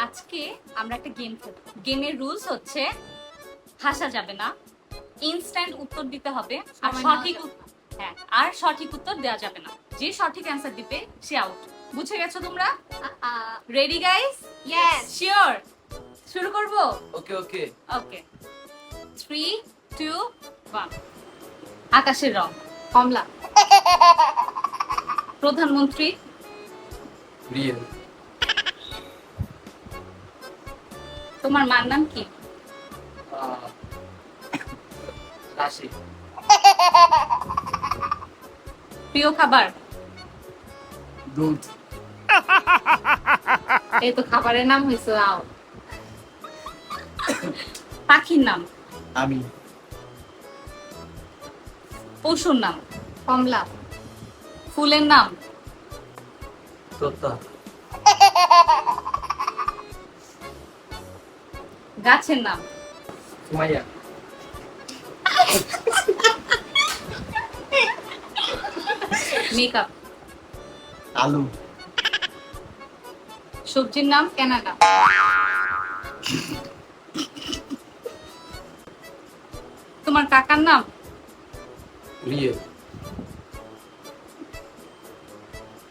আজকে আমরা একটা গেম খেলব। গেমের রুলস হচ্ছে হাসা যাবে না, ইনস্ট্যান্ট উত্তর দিতে হবে, আর সঠিক উত্তর দেওয়া যাবে না। যে সঠিক অ্যান্সার দিবে সে আউট। বুঝে গেছো তোমরা? Ready guys? Yes. শিওর? শুরু করব? ওকে ওকে। ওকে, 3 2 1। আকাশের রং কমলা। প্রধানমন্ত্রী রিয়েল। তোমার মার নাম কি? রাশি। প্রিয় খাবার? দুধ। এই তো খাবারের নাম হয়েছে আও। পাখির নাম? আমি। পশুর নাম? কমলা। ফুলের নাম? তোতা। গাছের নাম? সুমাইয়া। মেকআপ? আলু। সবজির নাম? কানাডা। তোমার কাকার নাম? রিয়েল।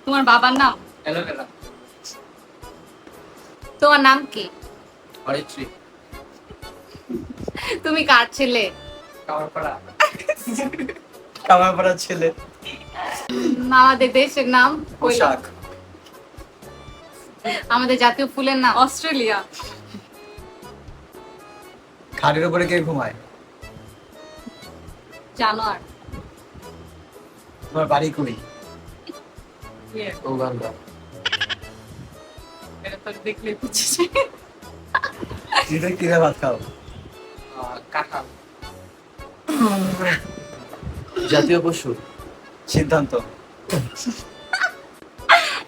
তোমার বাবার নাম? অ্যালোভেরা। তোমার নাম কি? অরিত্রী। তুমি কার ছেলে? কামারপাড়া। কামারপাড়া ছেলে। আমাদের দেশের নাম? পোশাক। আমাদের জাতীয় ফুলের নাম? অস্ট্রেলিয়া। খাটের উপরে কে ঘুমায়? জানোয়ার। তোমার বাড়ি কই? উগান্ডা। দেখলে বুঝছিস। তুমি কিনে ভাত খাও? কাঁঠাল। জাতীয় পশু? সিদ্ধান্ত।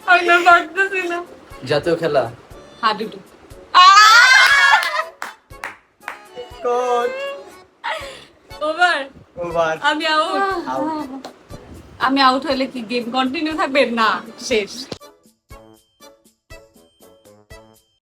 আমি তো পারতেছি না। জাতীয় খেলা? হাডুডু। কোন? ওভার। ওভার। আমি আউট। আউট। আমি আউট হলে কি গেম কন্টিনিউ থাকবে? না, শেষ।